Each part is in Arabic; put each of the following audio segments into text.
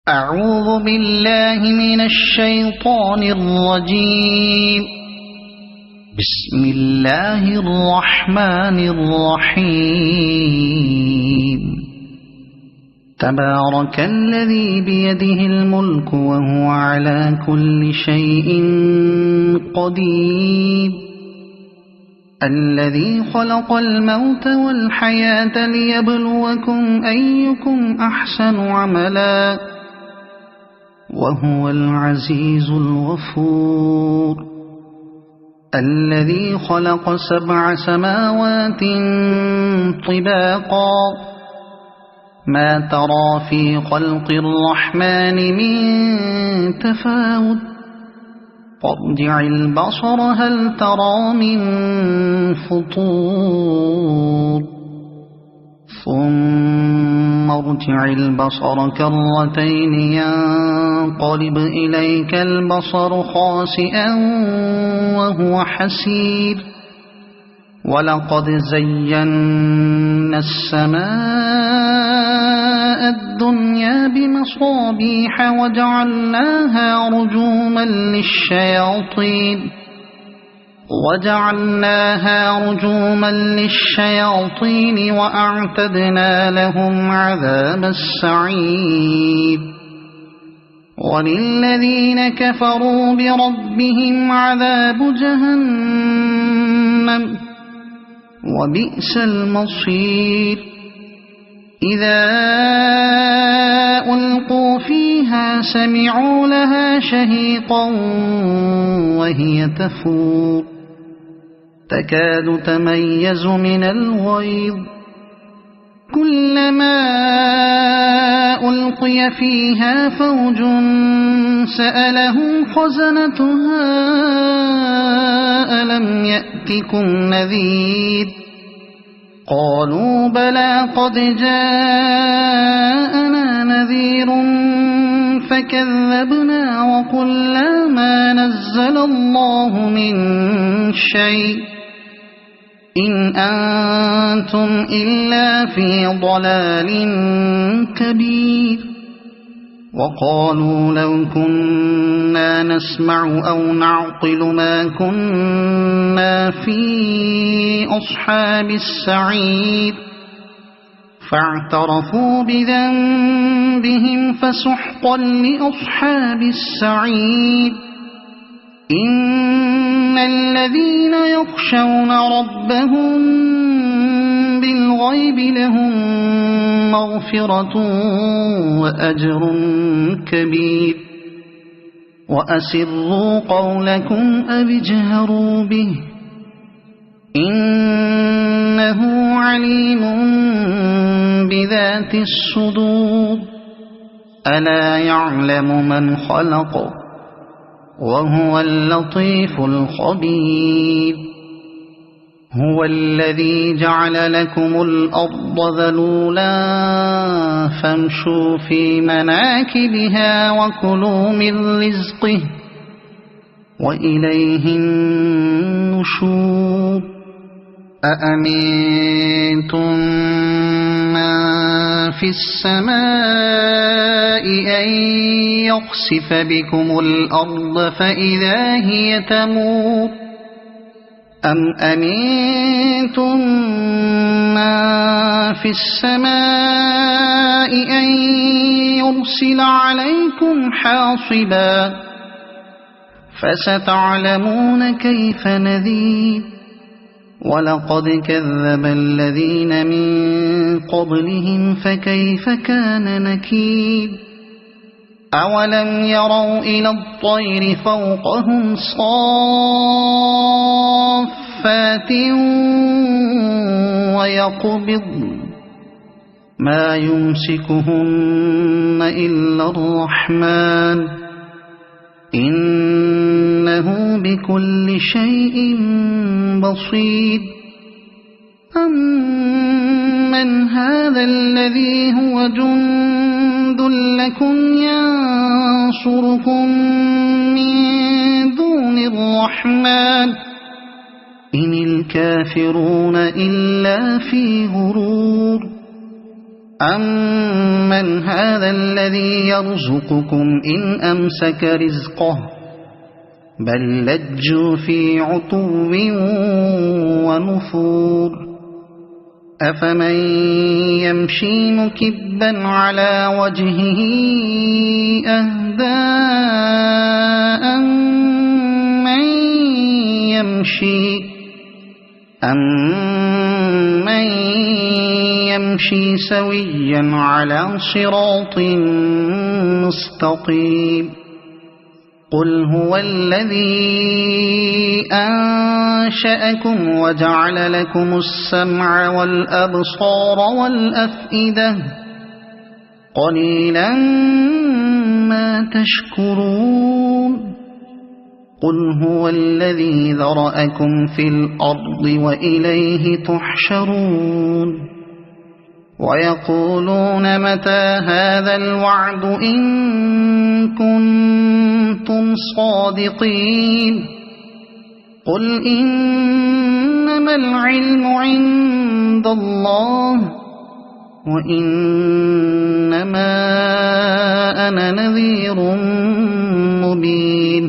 أعوذ بالله من الشيطان الرجيم. بسم الله الرحمن الرحيم. تبارك الذي بيده الملك وهو على كل شيء قدير. الذي خلق الموت والحياة ليبلوكم أيكم أحسن عملا وهو العزيز الغفور. الذي خلق 7 سماوات طباقا ما ترى في خلق الرحمن من تفاوت فارجع البصر هل ترى من فطور ثم ارجع البصر كرتين ينقلب إليك البصر خاسئا وهو حسير. ولقد زينا السماء الدنيا بمصابيح وجعلناها رجوما للشياطين وأعتدنا لهم عذاب السعير. وللذين كفروا بربهم عذاب جهنم وبئس المصير. إذا ألقوا فيها سمعوا لها شهيقا وهي تفور تكاد تميز من الغيظ. كلما ألقي فيها فوج سألهم خزنتها ألم يأتكم نذير قالوا بلى قد جاءنا نذير فكذبنا وقلنا ما نزل الله من شيء إن أنتم إلا في ضلال كبير. وقالوا لو كنا نسمع أو نعقل ما كنا في أصحاب السعير فاعترفوا بذنبهم فسحقا لأصحاب السعير. إن الذين يخشون ربهم بالغيب لهم مغفرة وأجر كبير. وأسروا قولكم أو اجهروا به إنه عليم بذات الصدور. ألا يعلم من خلق وهو اللطيف الخبير. هو الذي جعل لكم الأرض ذلولا فامشوا في مناكبها وكلوا من رزقه وإليه النشور. أأمنتم من في السماء أن يخسف بكم الأرض فإذا هي تمور أم أمنتم من في السماء أن يرسل عليكم حاصبا فستعلمون كيف نذير. ولقد كذب الذين من قبلهم فكيف كان نكير. أولم يروا إلى الطير فوقهم صافات ويقبضن ما يمسكهن إلا الرحمن إنه بكل شيء بصير. أمن هذا الذي هو جند لكم ينصركم من دون الرحمن إن الكافرون إلا في غرور. أَمَّنْ هَذَا الَّذِي يَرْزُقُكُمْ إِنْ أَمْسَكَ رِزْقَهُ بَل لَّجُّوا فِي عُتُوٍّ وَنُفُورٍ أَفَمَن يَمْشِي مُكِبًّا عَلَى وَجْهِهِ أَهْدَىٰ أَمَّن يَمْشِي سَوِيًّا عَلَى صِرَاطٍ مُّسْتَقِيمٍ قُلْ هُوَ الَّذِي أَنشَأَكُمْ وَجَعَلَ لَكُمُ السَّمْعَ وَالْأَبْصَارَ وَالْأَفْئِدَةَ قَلِيلًا مَّا تَشْكُرُونَ قُلْ هُوَ الَّذِي ذَرَأَكُمْ فِي الْأَرْضِ وَإِلَيْهِ تُحْشَرُونَ وَيَقُولُونَ مَتَىٰ هَٰذَا الْوَعْدُ إِن كُنتُمْ صَادِقِينَ قُلْ إِنَّمَا الْعِلْمُ عِندَ اللَّهِ وَإِنَّمَا أَنَا نَذِيرٌ مُّبِينٌ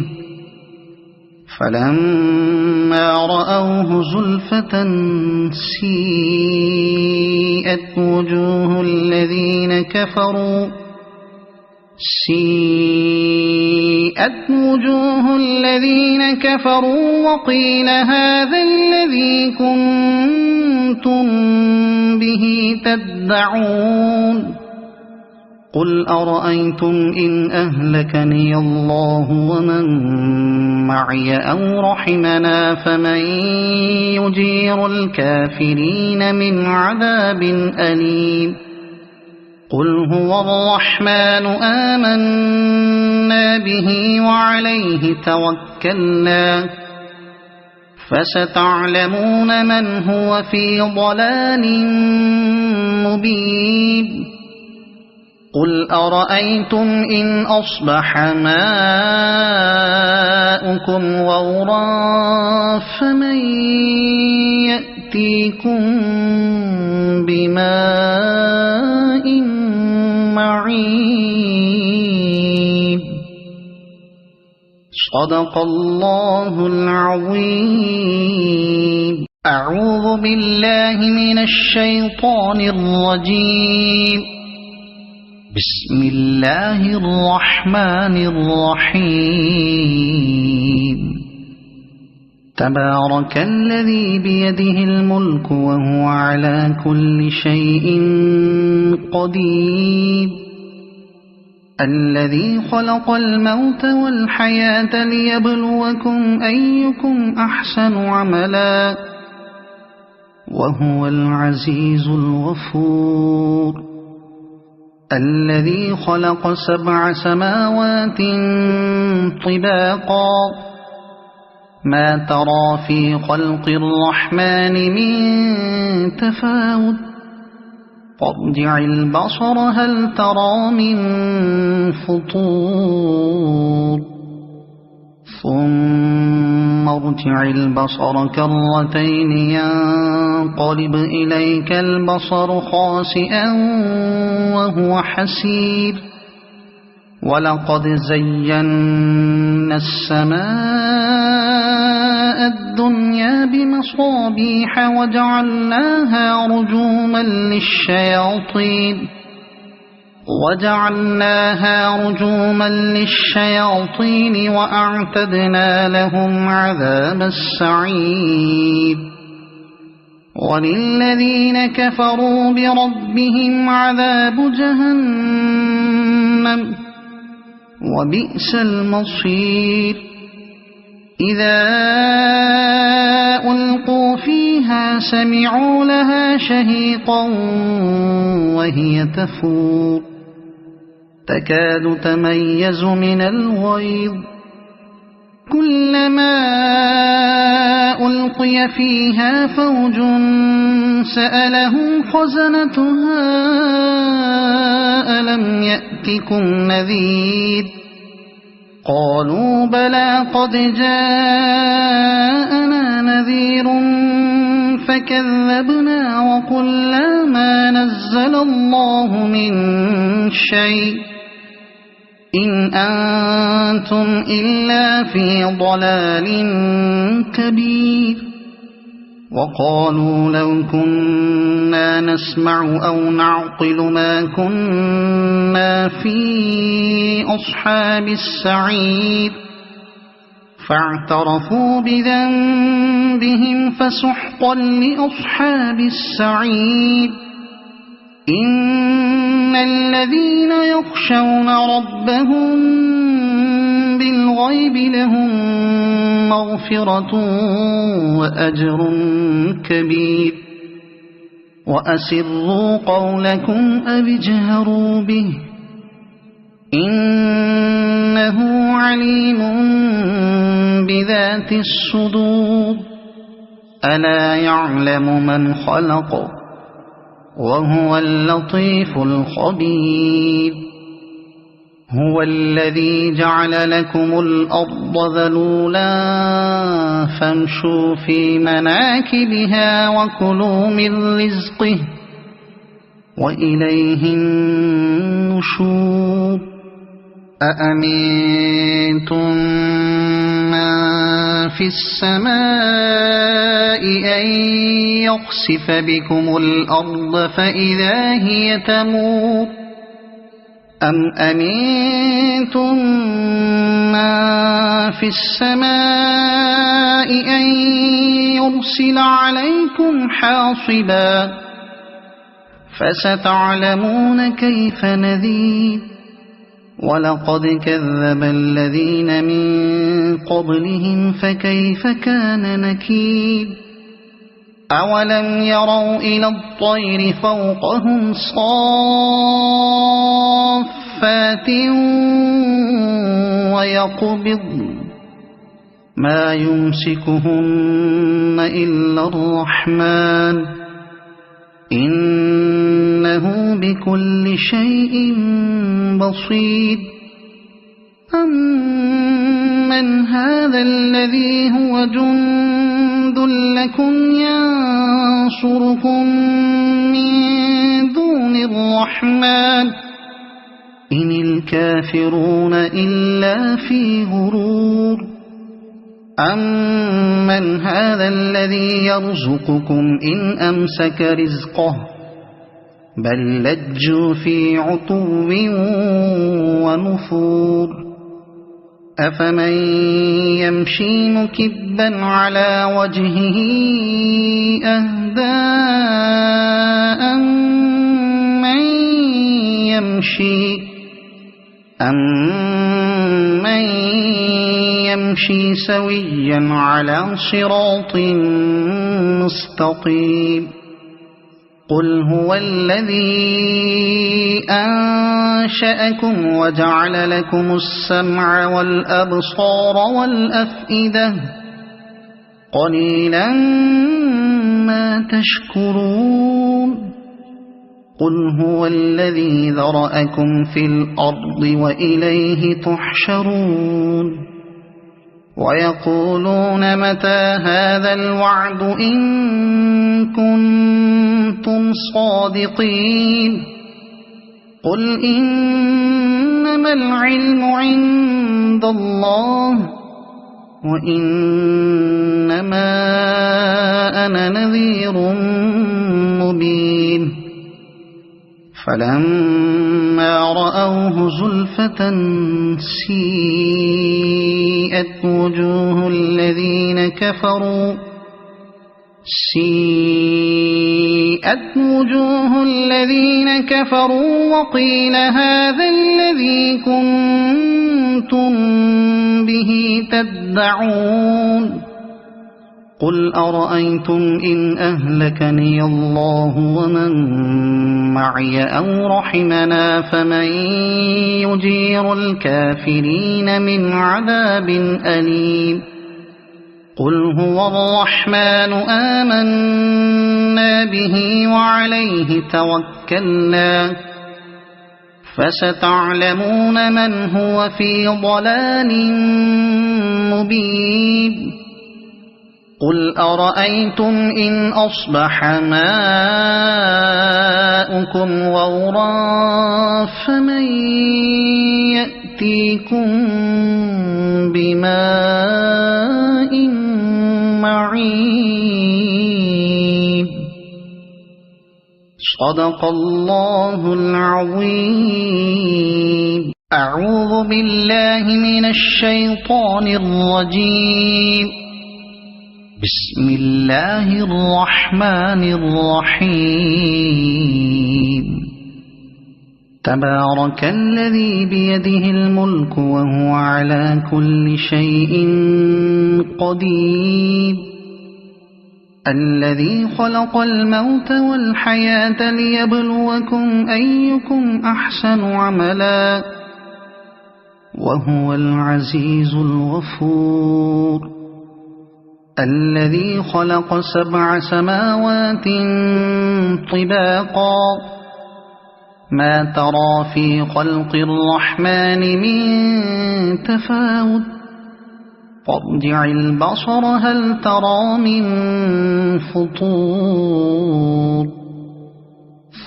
فَلَمَّا رَأَوْهُ زُلْفَةً سِيئَتْ وُجُوهُ الَّذِينَ كَفَرُوا وَقِيلَ هَٰذَا الَّذِي كُنتُم بِهِ تَدَّعُونَ قُلْ أَرَأَيْتُمْ إِنْ أَهْلَكَنِيَ اللَّهُ وَمَن مَّعِيَ أَوْ رَحِمَنَا فَمَن يُجِيرُ الْكَافِرِينَ مِنْ عَذَابٍ أَلِيمٍ قُلْ هُوَ الرَّحْمَٰنُ آمَنَّا بِهِ وَعَلَيْهِ تَوَكَّلْنَا فَسَتَعْلَمُونَ مَنْ هُوَ فِي ضَلَالٍ مُّبِينٍ قُلْ أَرَأَيْتُمْ إِنْ أَصْبَحَ مَاؤُكُمْ غَوْرًا فَمَن يَأْتِيكُم بِمَاءٍ مَّعِينٍ صدق الله العظيم. أعوذ بالله من الشيطان الرجيم. بسم الله الرحمن الرحيم. تبارك الذي بيده الملك وهو على كل شيء قدير الذي خلق الموت والحياة ليبلوكم أيكم أحسن عملا وهو العزيز الغفور الذي خلق 7 سماوات طباقا ما ترى في خلق الرحمن من تفاوت فارجع البصر هل ترى من فطور ثم ارجع البصر كرتين ينقلب إليك البصر خاسئا وهو حسير ولقد زينا السماء الدنيا بمصابيح وجعلناها رجوما للشياطين وأعتدنا لهم عذاب السعير وللذين كفروا بربهم عذاب جهنم وبئس المصير إذا ألقوا فيها سمعوا لها شهيقا وهي تفور تكاد تميز من الغيظ كلما ألقي فيها فوج سألهم خزنتها ألم يأتكم نذير قالوا بلى قد جاءنا نذير فكذبنا وقلنا ما نزل الله من شيء إن أنتم إلا في ضلال كبير وقالوا لو كنا نسمع أو نعقل ما كنا في أصحاب السعير فاعترفوا بذنبهم فسحقا لأصحاب السعير إن الذين يخشون ربهم بالغيب لهم مغفرة وأجر كبير وأسروا قولكم أو اجهروا به إنه عليم بذات الصدور ألا يعلم من خلق وهو اللطيف الخبير هو الذي جعل لكم الأرض ذلولا فامشوا في مناكبها وكلوا من رزقه وإليه النشور أأمنتم من في السماء أن يخسف بكم الأرض فإذا هي تمور أم أمنتم من في السماء أن يرسل عليكم حاصبا فستعلمون كيف نذير ولقد كذب الذين من قبلهم فكيف كان نكير أولم يروا إلى الطير فوقهم صافات ويقبض ما يمسكهن إلا الرحمن إنه بكل شيء بصير أمن هذا الذي هو جند لكم ينصركم من دون الرحمن إن الكافرون إلا في غرور أمن هذا الذي يرزقكم إن أمسك رزقه بل لجوا في عتو ونفور أفمن يمشي مكبا على وجهه أهدى أمن يمشي سويا على صراط مستقيم قل هو الذي أنشأكم وجعل لكم السمع والأبصار والأفئدة قليلا ما تشكرون قل هو الذي ذرأكم في الأرض وإليه تحشرون ويقولون متى هذا الوعد إن كنتم صادقين قل إنما العلم عند الله وإنما أنا نذير مبين فلما رأوه زلفة سيئت وجوه الذين كفروا وقيل هذا الذي كنتم به تدعون قل أرأيتم إن أهلكني الله ومن معي أو رحمنا فمن يجير الكافرين من عذاب أليم قل هو الرحمن آمنا به وعليه توكلنا فستعلمون من هو في ضلال مبين قل أرأيتم إن أصبح ماؤكم غورا فمن يأتيكم بماء معين. صدق الله العظيم. أعوذ بالله من الشيطان الرجيم. بسم الله الرحمن الرحيم. تبارك الذي بيده الملك وهو على كل شيء قدير. الذي خلق الموت والحياة ليبلوكم أيكم أحسن عملا وهو العزيز الغفور. الذي خلق 7 سماوات طباقا ما ترى في خلق الرحمن من تفاوت فارجع البصر هل ترى من فطور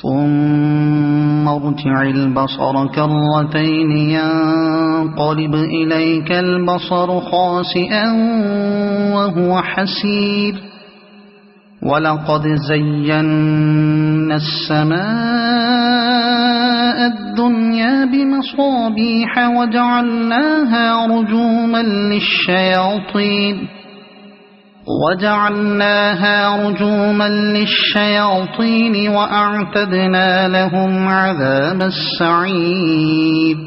ثم ارجع البصر كرتين ينقلب إليك البصر خاسئا وهو حسير. ولقد زينا السماء الدنيا بمصابيح وجعلناها رجوما للشياطين وأعتدنا لهم عذاب السعير.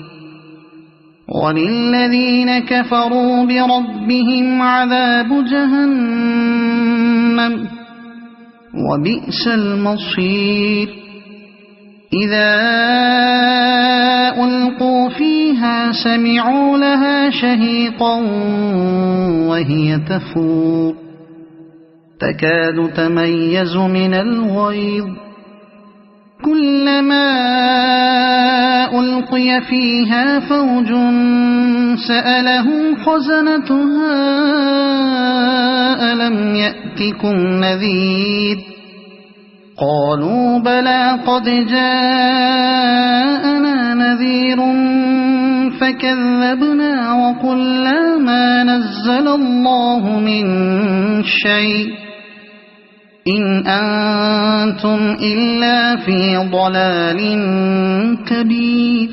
وللذين كفروا بربهم عذاب جهنم وبئس المصير. إذا ألقوا فيها سمعوا لها شهيقا وهي تفور تكاد تميز من الغيظ. كلما ألقي فيها فوج سألهم خزنتها ألم يأتكم نذير قالوا بلى قد جاءنا نذير فكذبنا وقلنا ما نزل الله من شيء إن أنتم إلا في ضلال كبير.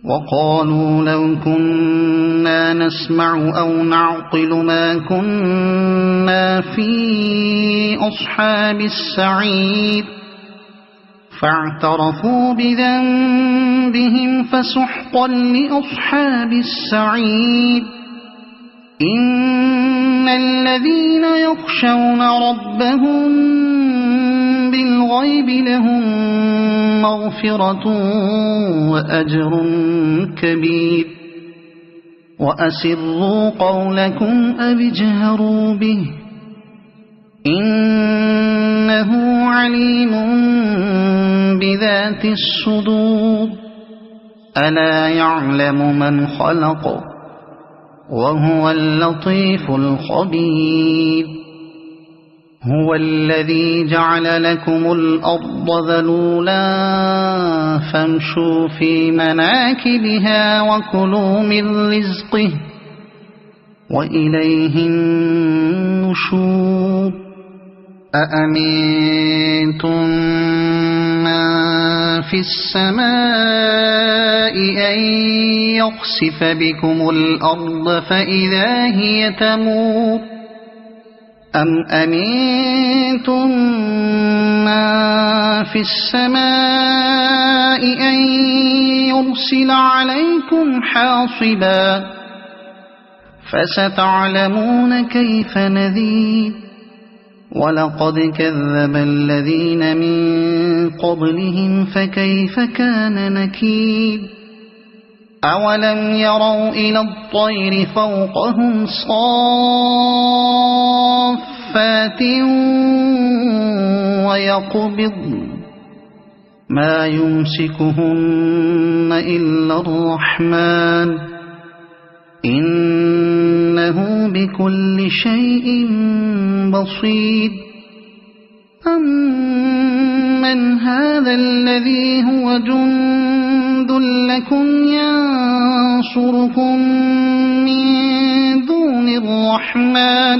وقالوا لو كنا نسمع أو نعقل ما كنا في أصحاب السعير فاعترفوا بذنبهم فسحقا لأصحاب السعير. إن الذين يخشون ربهم بالغيب لهم مغفرة وأجر كبير. وأسروا قولكم أو اجهروا به إنه عليم بذات الصدور. ألا يعلم من خلق وهو اللطيف الخبير. هو الذي جعل لكم الأرض ذلولا فامشوا في مناكبها وكلوا من رزقه وإليه النشور. أأمنتم من في السماء أن يخسف بكم الأرض فإذا هي تمور أم أمنتم من في السماء أن يرسل عليكم حاصبا فستعلمون كيف نذير. ولقد كذب الذين من قبلهم فكيف كان نكير. أولم يروا إلى الطير فوقهم صافات ويقبضن ما يمسكهن إلا الرحمن إنه بكل شيء بصير أمن هذا الذي هو جند لكم ينصركم من دون الرحمن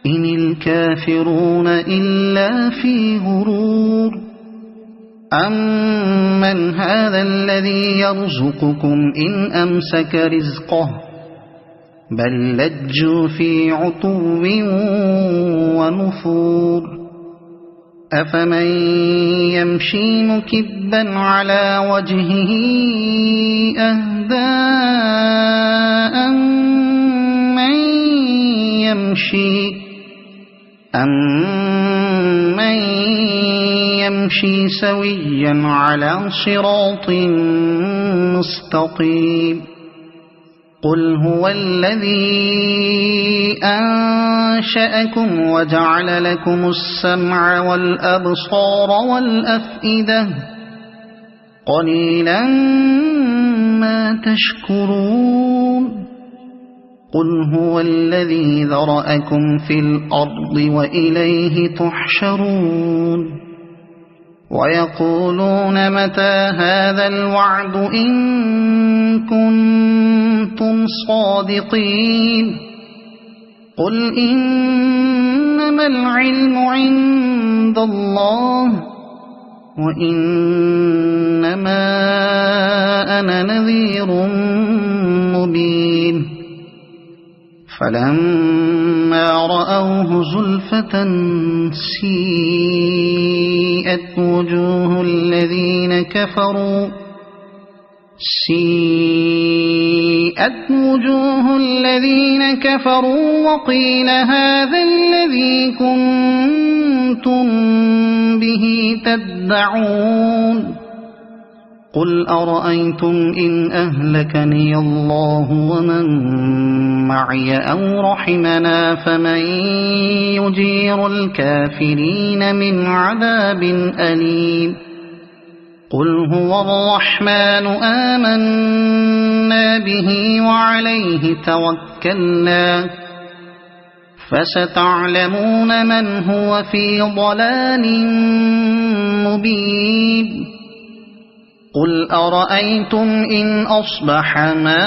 إن الكافرون إلا في غرور أمن هذا الذي يرزقكم إن أمسك رزقه بل لجوا في عتو ونفور أفمن يمشي مكبا على وجهه أهدى أمن يمشي سويا على صراط مستقيم قل هو الذي أنشأكم وجعل لكم السمع والأبصار والأفئدة قليلا ما تشكرون قل هو الذي ذرأكم في الأرض وإليه تحشرون ويقولون متى هذا الوعد إن كنتم صادقين قل إنما العلم عند الله وإنما أنا نذير مبين فلما رأوه زلفة سيئت وجوه الذين كفروا وقيل هذا الذي كنتم به تدعون قل أرأيتم إن أهلكني الله ومن معي أو رحمنا فمن يجير الكافرين من عذاب أليم قل هو الرحمن آمنا به وعليه توكلنا فستعلمون من هو في ضلال مبين قل أرأيتم إن أصبح ماؤكم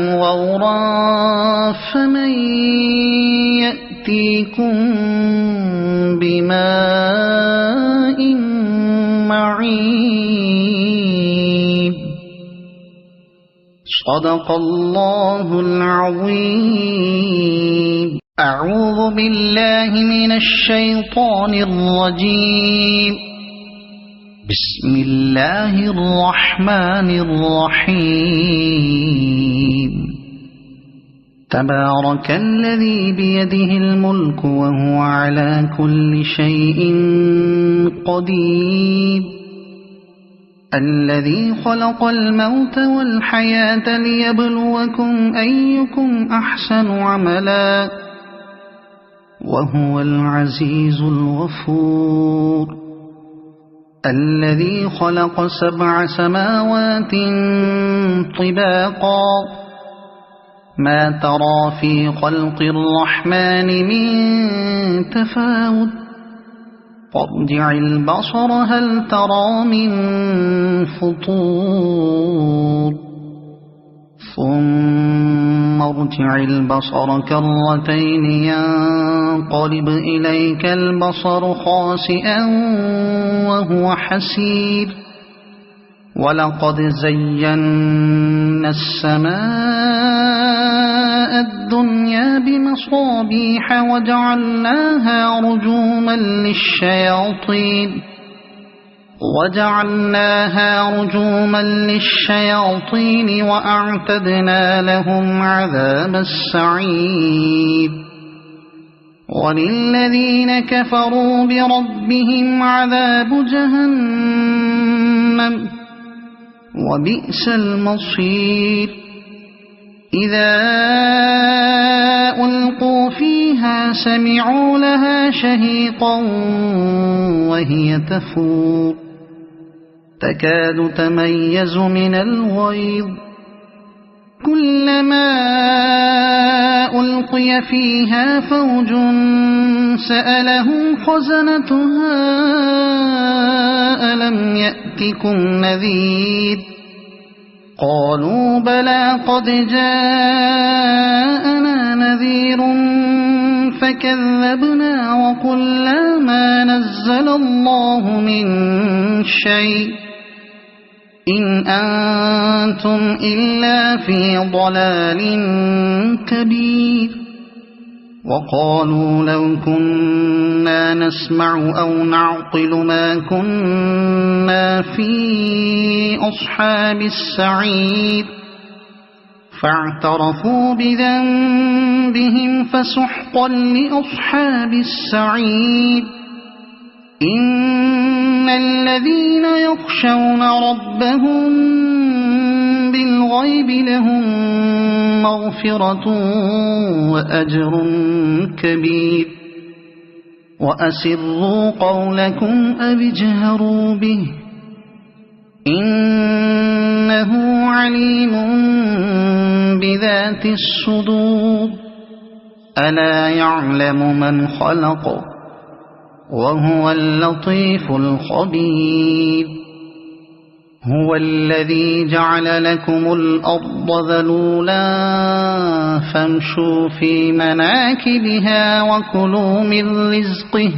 غورا فمن يأتيكم بماء معين صدق الله العظيم أعوذ بالله من الشيطان الرجيم بسم الله الرحمن الرحيم تبارك الذي بيده الملك وهو على كل شيء قدير الذي خلق الموت والحياة ليبلوكم أيكم أحسن عملا وهو العزيز الغفور الذي خلق 7 سماوات طباقا ما ترى في خلق الرحمن من تفاوت فارجع البصر هل ترى من فطور ثم ارجع البصر كرتين ينقلب إليك البصر خاسئا وهو حسير ولقد زينا السماء الدنيا بمصابيح وجعلناها رجوما للشياطين وأعتدنا لهم عذاب السعير وللذين كفروا بربهم عذاب جهنم وبئس المصير إذا ألقوا فيها سمعوا لها شهيقا وهي تفور تكاد تميز من الغيظ كلما ألقي فيها فوج سألهم خزنتها ألم يأتكم نذير قالوا بلى قد جاءنا نذير فكذبنا وقلنا ما نزل الله من شيء إن أنتم إلا في ضلال كبير وقالوا لو كنا نسمع أو نعقل ما كنا في أصحاب السعير فاعترفوا بذنبهم فسحقا لأصحاب السعير إن الذين يخشون ربهم بالغيب لهم مغفرة وأجر كبير وأسروا قولكم أو اجهروا به إنه عليم بذات الصدور ألا يعلم من خلق وهو اللطيف الخبير هو الذي جعل لكم الأرض ذلولا فامشوا في مناكبها وكلوا من رزقه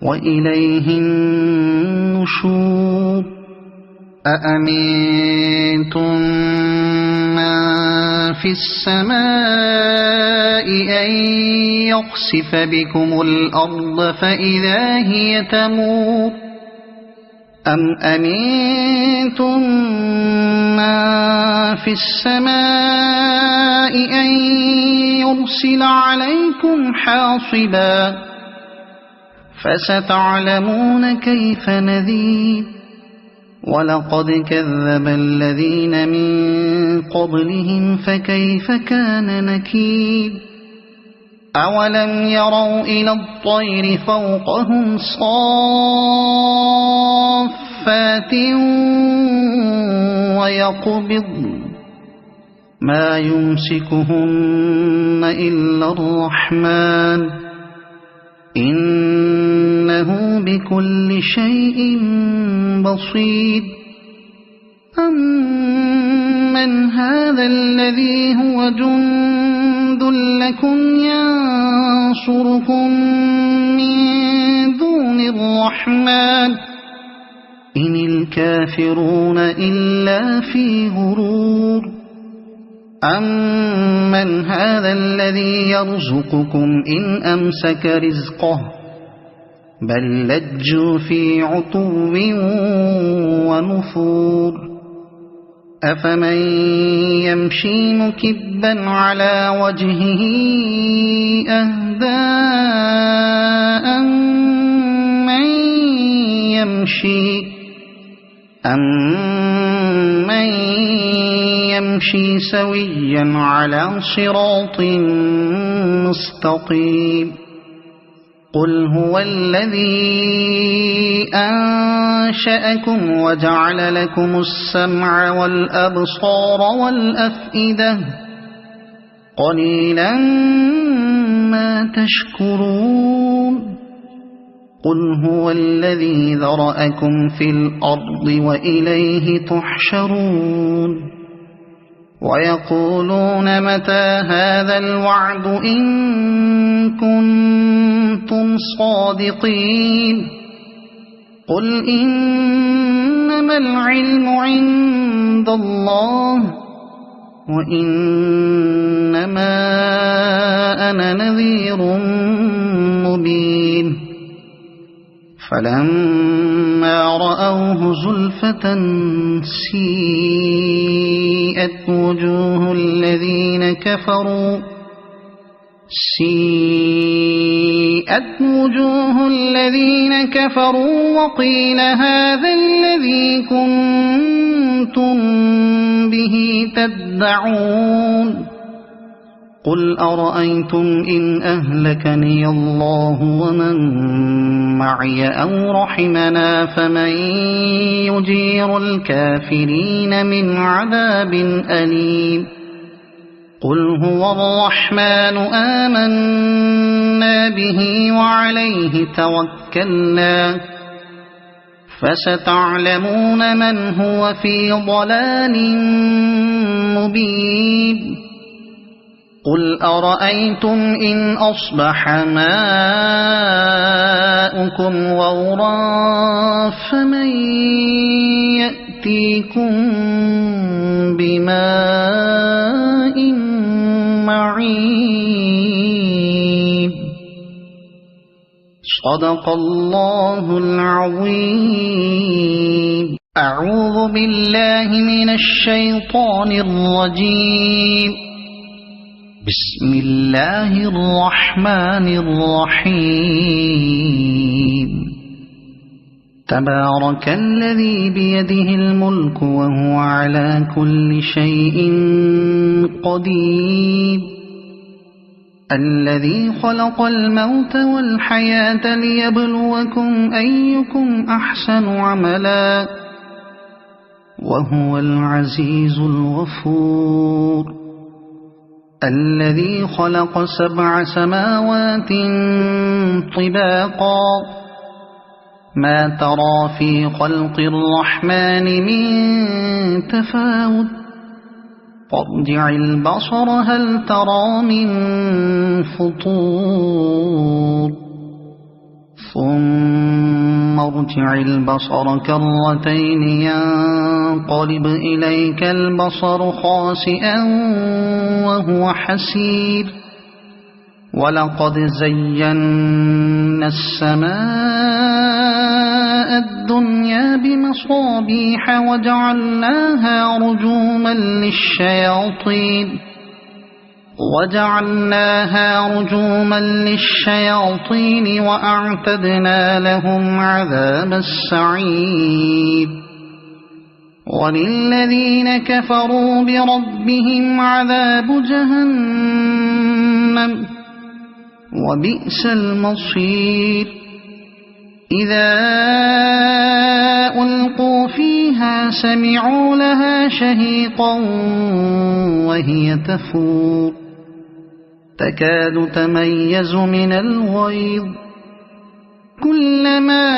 وإليه النشور أأمنتم من في السماء أن يخسف بكم الأرض فإذا هي تمور أم أمنتم من في السماء أن يرسل عليكم حاصبا فستعلمون كيف نذير ولقد كذب الذين من قبلهم فكيف كان نكير أولم يروا إلى الطير فوقهم صافات ويقبض ما يمسكهن إلا الرحمن إنه بكل شيء بصير أمن هذا الذي هو جند لكم ينصركم من دون الرحمن إن الكافرون إلا في غرور أمن هذا الذي يرزقكم إن أمسك رزقه بل لجوا في عتو ونفور أفمن يمشي مكبا على وجهه أهدى أمن يمشي سويا على صراط مستقيم قل هو الذي أنشأكم وجعل لكم السمع والأبصار والأفئدة قليلا ما تشكرون قل هو الذي ذرأكم في الأرض وإليه تحشرون ويقولون متى هذا الوعد إن كنتم صادقين قل إنما العلم عند الله وإنما أنا نذير مبين فلما رأوه زلفة سيئت وجوه الذين كفروا وقيل هذا الذي كنتم به تدعون قل أرأيتم إن أهلكني الله ومن معي أو رحمنا فمن يجير الكافرين من عذاب أليم قل هو الرحمن آمنا به وعليه توكلنا فستعلمون من هو في ضلال مبين قل أرأيتم إن أصبح ماؤكم غورا فمن يأتيكم بماء معين صدق الله العظيم. أعوذ بالله من الشيطان الرجيم. بسم الله الرحمن الرحيم. تبارك الذي بيده الملك وهو على كل شيء قدير الذي خلق الموت والحياة ليبلوكم أيكم أحسن عملا وهو العزيز الغفور الذي خلق 7 سماوات طباقا ما ترى في خلق الرحمن من تفاوت فارجع البصر هل ترى من فطور ثم ارجع البصر كرتين ينقلب إليك البصر خاسئا وهو حسير ولقد زينا السماء الدنيا بمصابيح وجعلناها رجوما للشياطين وأعتدنا لهم عذاب السعير وللذين كفروا بربهم عذاب جهنم وبئس المصير إذا ألقوا فيها سمعوا لها شهيقا وهي تفور تكاد تميز من الغيظ كلما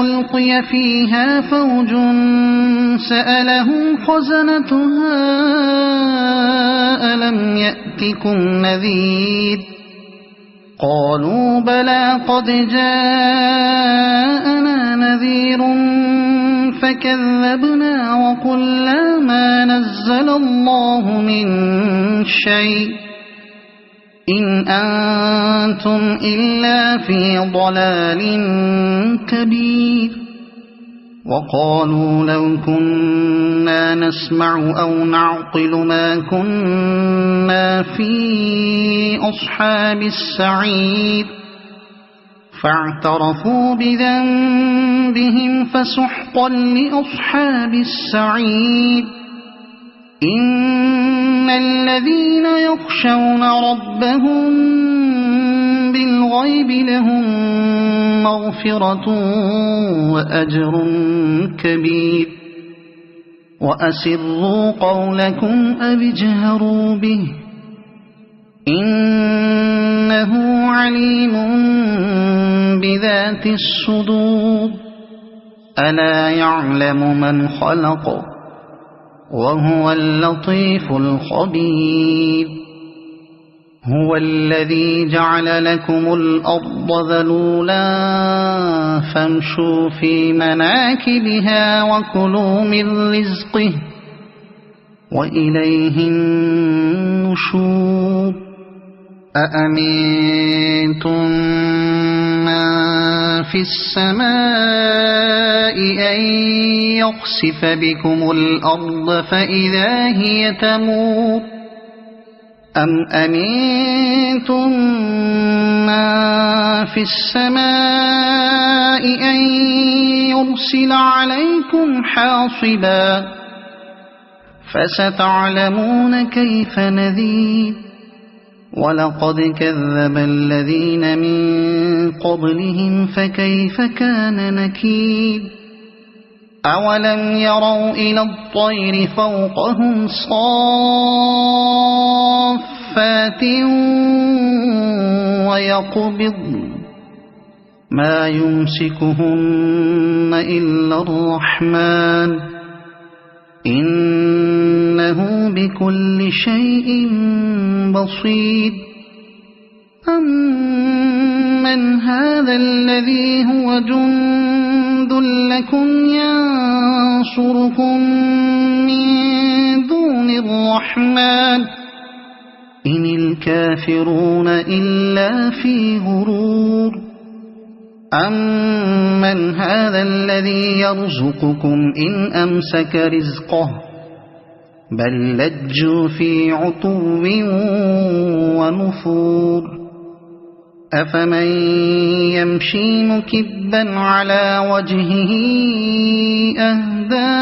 ألقي فيها فوج سألهم خزنتها ألم يأتكم نذير قالوا بلى قد جاءنا نذير فكذبنا وقلنا ما نزل الله من شيء إن أنتم إلا في ضلال كبير وقالوا لو كنا نسمع أو نعقل ما كنا في أصحاب السعير فاعترفوا بذنبهم فسحقا لأصحاب السعير إن الذين يخشون ربهم بالغيب لهم مغفرة وأجر كبير وأسروا قولكم أو اجهروا به إنه عليم بذات الصدور ألا يعلم من خلق وهو اللطيف الخبير هو الذي جعل لكم الأرض ذلولا فامشوا في مناكبها وكلوا من رزقه وإليه النشور أأمنتم من في السماء أن يخسف بكم الأرض فإذا هي تمور أم أمنتم من في السماء أن يرسل عليكم حاصبا فستعلمون كيف نذير ولقد كذب الذين من قبلهم فكيف كان نكير أولم يروا إلى الطير فوقهم صافات ويقبض ما يمسكهن إلا الرحمن إنه بكل شيء بصير أمن هذا الذي هو جند لكم ينصركم من دون الرحمن إن الكافرون إلا في غرور أمن هذا الذي يرزقكم إن أمسك رزقه بل لجوا في عتو ونفور أفمن يمشي مكبا على وجهه أهدى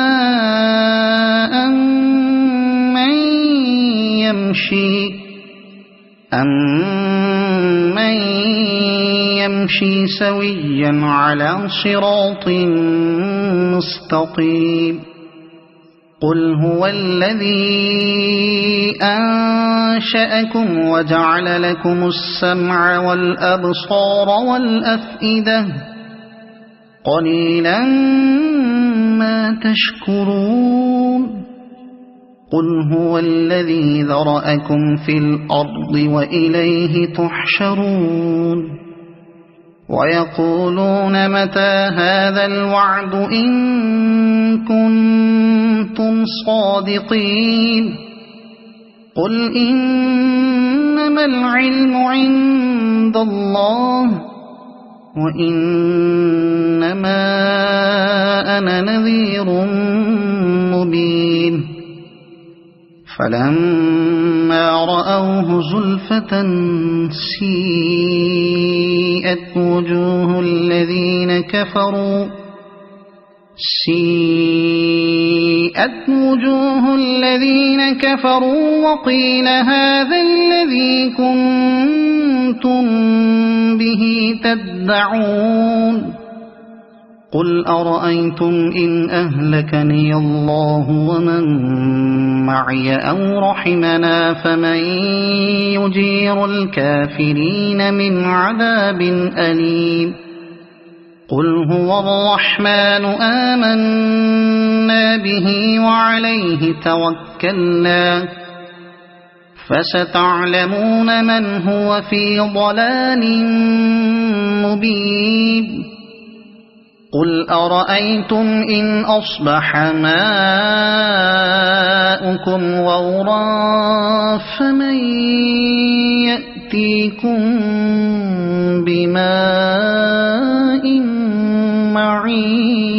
أمن يمشي سويا على صراط مستقيم قل هو الذي أنشأكم وجعل لكم السمع والأبصار والأفئدة قليلا ما تشكرون قل هو الذي ذرأكم في الأرض وإليه تحشرون ويقولون متى هذا الوعد إن كنتم صادقين قل إنما العلم عند الله وإنما أنا نذير مبين فلما رأوه زلفة سيئت وجوه الذين كفروا وقيل هذا الذي كنتم به تدعون قل أرأيتم إن أهلكني الله ومن معي أو رحمنا فمن يجير الكافرين من عذاب أليم قل هو الرحمن آمنا به وعليه توكلنا فستعلمون من هو في ضلال مبين قل أرأيتم إن أصبح ماؤكم غورا فمن يأتيكم بماء معين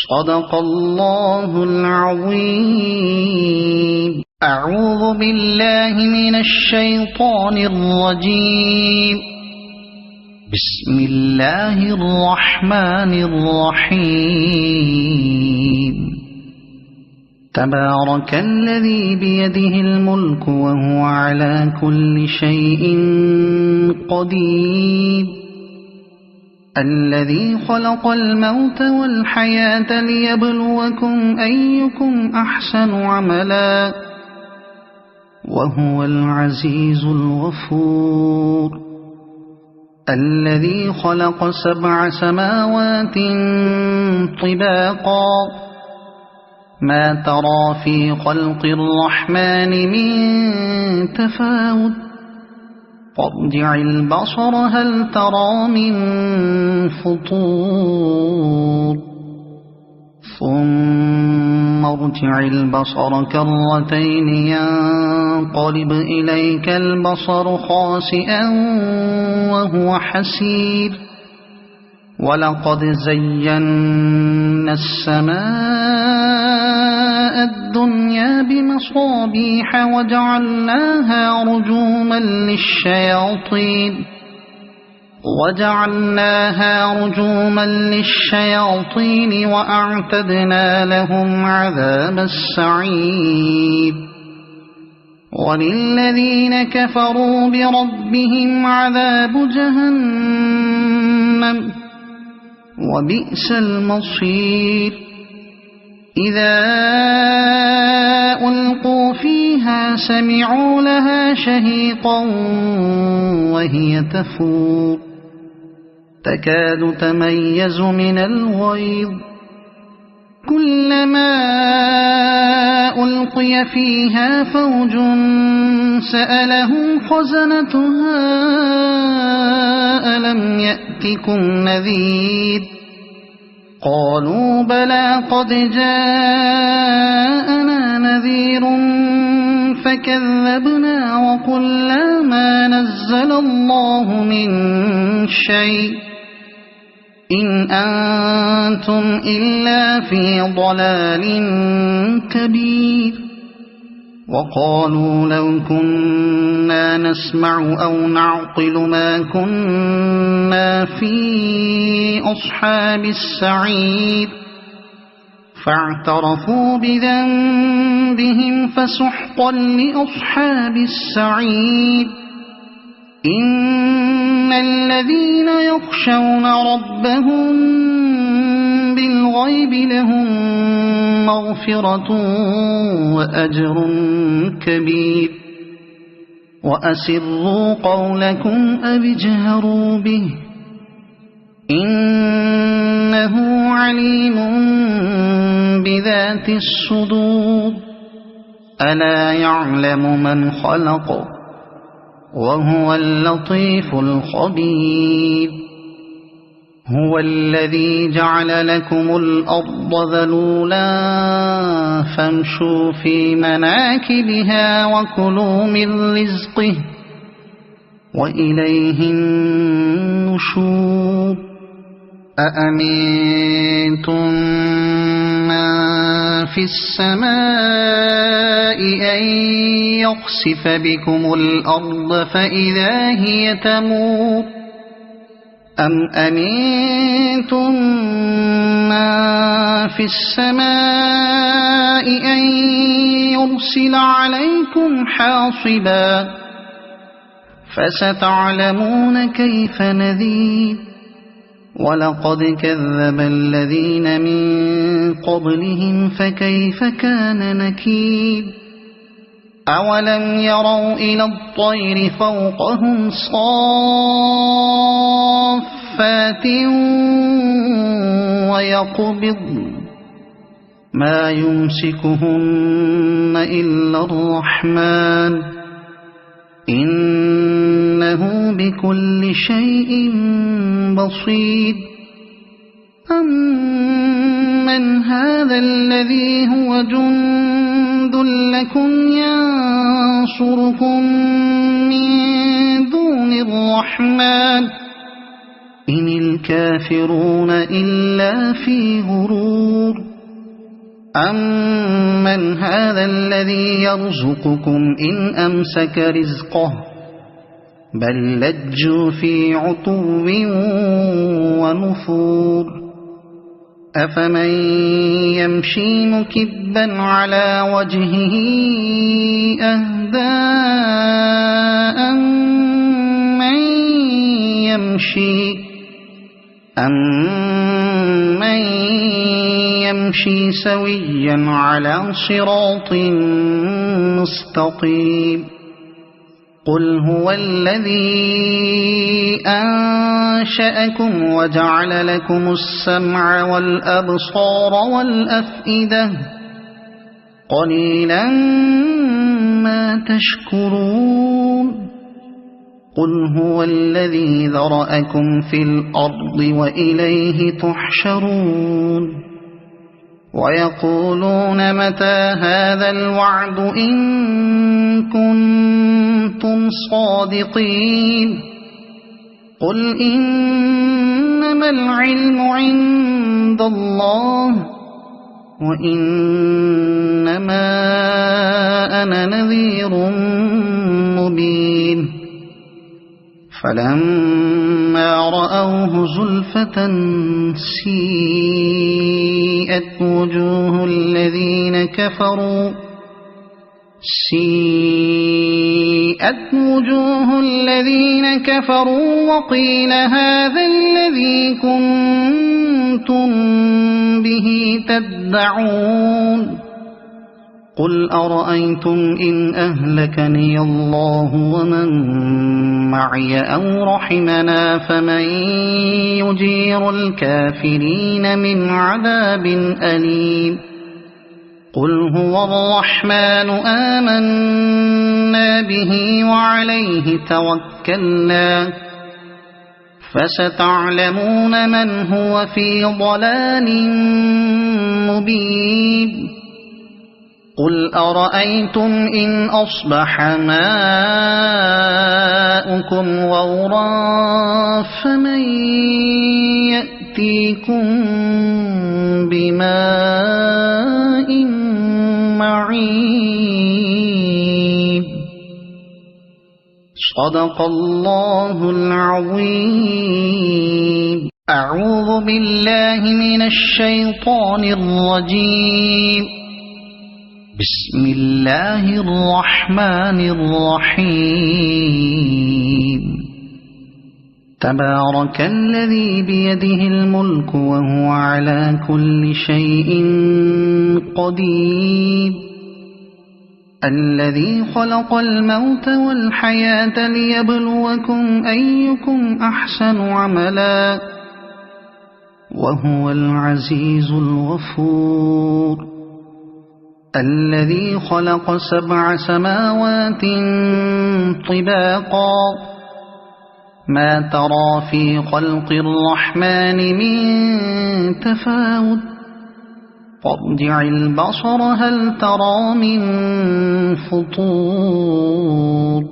صدق الله العظيم أعوذ بالله من الشيطان الرجيم بسم الله الرحمن الرحيم تبارك الذي بيده الملك وهو على كل شيء قدير الذي خلق الموت والحياة ليبلوكم أيكم أحسن عملا وهو العزيز الغفور الذي خلق 7 سماوات طباقا ما ترى في خلق الرحمن من تفاوت فارجع البصر هل ترى من فطور ثم ارجع البصر كرتين ينقلب إليك البصر خاسئا وهو حسير ولقد زينا السماء الدنيا بمصابيح وجعلناها رجوما للشياطين وجعلناها رجوما للشياطين وأعتدنا لهم عذاب السعير وللذين كفروا بربهم عذاب جهنم وبئس المصير إذا ألقوا فيها سمعوا لها شهيقا وهي تفور تكاد تميز من الغيظ كلما ألقي فيها فوج سألهم خزنتها ألم يأتكم نذير قالوا بلى قد جاءنا نذير فكذبنا وقلنا ما نزل الله من شيء إن أنتم إلا في ضلال كبير وقالوا لو كنا نسمع أو نعقل ما كنا في أصحاب السعير فاعترفوا بذنبهم فسحقا لأصحاب السعير إن الذين يخشون ربهم بالغيب لهم مغفرة وأجر كبير وأسروا قولكم أو اجهروا به إنه عليم بذات الصدور ألا يعلم من خلق وهو اللطيف الخبير هو الذي جعل لكم الأرض ذلولا فامشوا في مناكبها وكلوا من رزقه وإليه النشور أأمنتم من في السماء أن يخسف بكم الأرض فإذا هي تمور أم أمنتم من في السماء أن يرسل عليكم حاصبا فستعلمون كيف نذير ولقد كذب الذين من قبلهم فكيف كان نكير أولم يروا إلى الطير فوقهم صافات ويقبضن ما يمسكهن إلا الرحمن إنه بكل شيء بصير أمن هذا الذي هو جند لكم ينصركم من دون الرحمن إن الكافرون إلا في غرور أمن هذا الذي يرزقكم إن أمسك رزقه بل لجوا في عتو ونفور أفمن يمشي مكبا على وجهه أهدى أمن يمشي سويا على صراط مستقيم قل هو الذي أنشأكم وجعل لكم السمع والأبصار والأفئدة قليلا ما تشكرون قل هو الذي ذرأكم في الأرض وإليه تحشرون ويقولون متى هذا الوعد إن كنتم صادقين قل إنما العلم عند الله وإنما أنا نذير مبين فلما رأوه زلفة سيئت وجوه الذين كفروا وقيل هذا الذي كنتم به تدعون قل أرأيتم إن أهلكني الله ومن معي أو رحمنا فمن يجير الكافرين من عذاب أليم قل هو الرحمن آمنا به وعليه توكلنا فستعلمون من هو في ضلال مبين قل أرأيتم إن أصبح ماؤكم غورا فمن يأتيكم بماء معين صدق الله العظيم. أعوذ بالله من الشيطان الرجيم. بسم الله الرحمن الرحيم. تبارك الذي بيده الملك وهو على كل شيء قدير الذي خلق الموت والحياة ليبلوكم أيكم أحسن عملا وهو العزيز الغفور الذي خلق 7 سماوات طباقا ما ترى في خلق الرحمن من تفاوت فارجع البصر هل ترى من فطور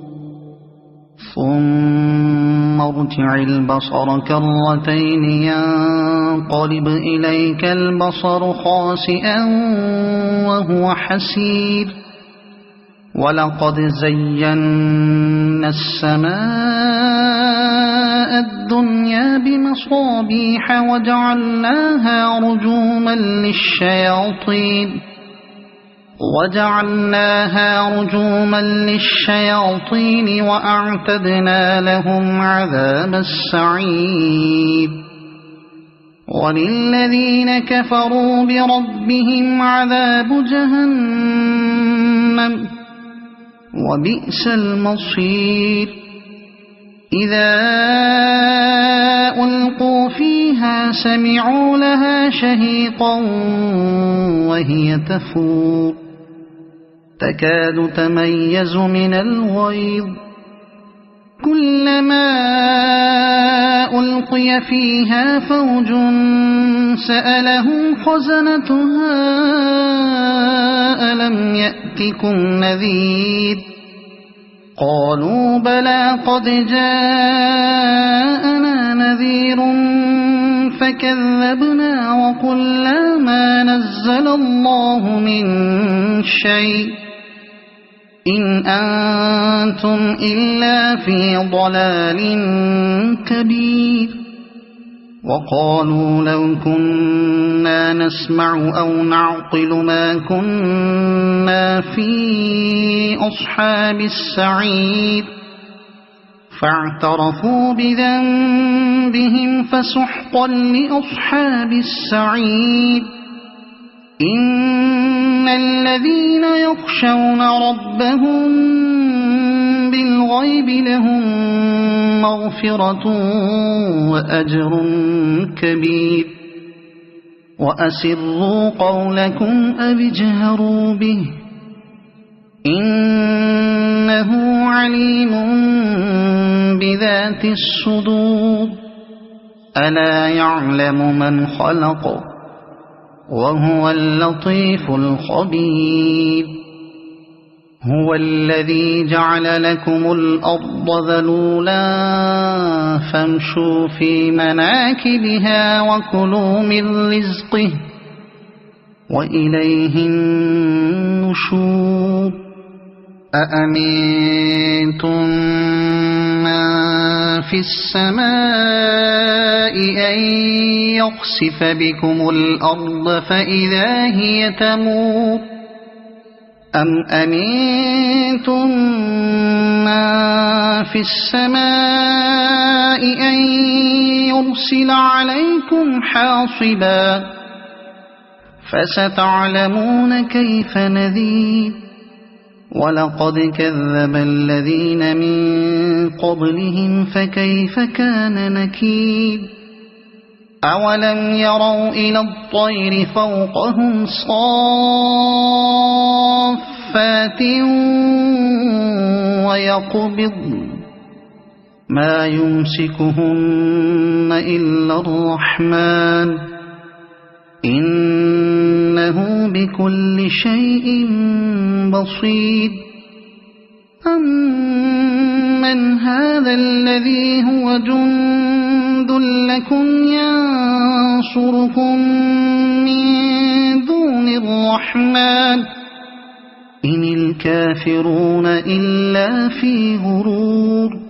ثم ارجع البصر كرتين ينقلب إليك البصر خاسئا وهو حسير ولقد زينا السماء الدنيا بمصابيح وجعلناها رجوما للشياطين وأعتدنا لهم عذاب السعير وللذين كفروا بربهم عذاب جهنم وبئس المصير إذا ألقوا فيها سمعوا لها شهيقا وهي تفور تكاد تميز من الغيظ كلما ألقي فيها فوج سألهم خزنتها ألم يأتكم نذير قالوا بلى قد جاءنا نذير فكذبنا وقلنا ما نزل الله من شيء إن أنتم إلا في ضلال كبير وقالوا لو كنا نسمع أو نعقل ما كنا في أصحاب السعير فاعترفوا بذنبهم فسحقا لأصحاب السعير إن الذين يخشون ربهم بالغيب لهم مغفرة وأجر كبير وأسروا قولكم أو اجهروا به إنه عليم بذات الصدور ألا يعلم من خلق وهو اللطيف الخبير هو الذي جعل لكم الأرض ذلولا فامشوا في مناكبها وكلوا من رزقه وإليه النشور أأمنتم من في السماء أن يخسف بكم الأرض فإذا هي تمور أم أمنتم من في السماء أن يرسل عليكم حاصبا فستعلمون كيف نذير ولقد كذب الذين من قبلهم فكيف كان نكير أولم يروا إلى الطير فوقهم صافات ويقبضن ما يمسكهن إلا الرحمن إنه بكل شيء بصير أمن هذا الذي هو جند لكم ينصركم من دون الرحمن إن الكافرون إلا في غرور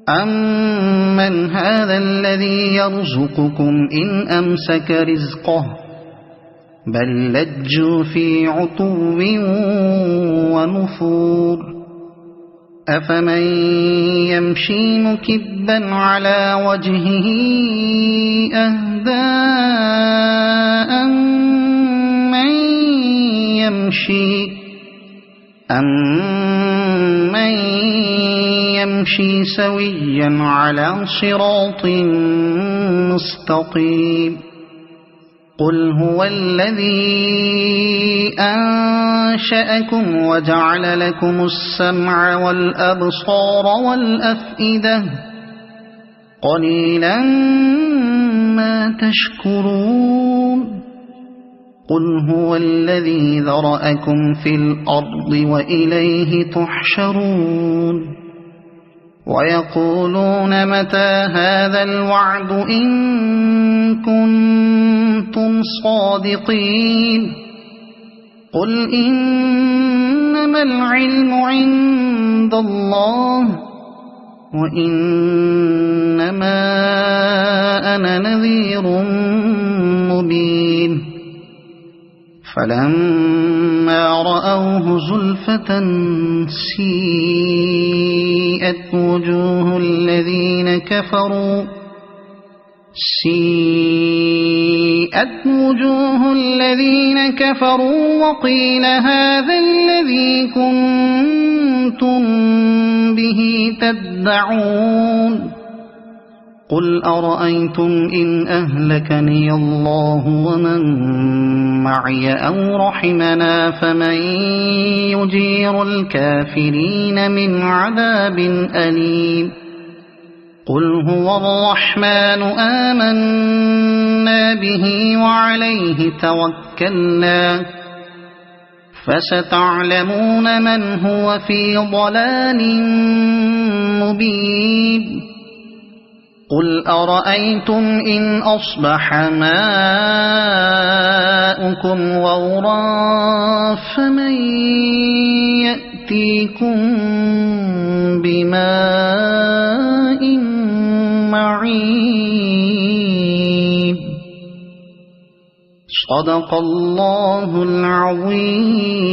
أمن هذا الذي يرزقكم إن أمسك رزقه بل لجوا في عتو ونفور أفمن يمشي مكبا على وجهه أهدى أمن يمشي سويا على صراط مستقيم قل هو الذي أنشأكم وجعل لكم السمع والأبصار والأفئدة قليلا ما تشكرون قل هو الذي ذرأكم في الأرض وإليه تحشرون ويقولون متى هذا الوعد إن كنتم صادقين قل إنما العلم عند الله وإنما أنا نذير مبين فلما رأوه زلفة سيئت وجوه الذين كفروا وقيل هذا الذي كنتم به تدعون قل أرأيتم إن أهلكني الله ومن معي أو رحمنا فمن يجير الكافرين من عذاب أليم قل هو الرحمن آمنا به وعليه توكلنا فستعلمون من هو في ضلال مبين قل أرأيتم إن أصبح ماؤكم غورا فمن يأتيكم بماء معين صدق الله العظيم.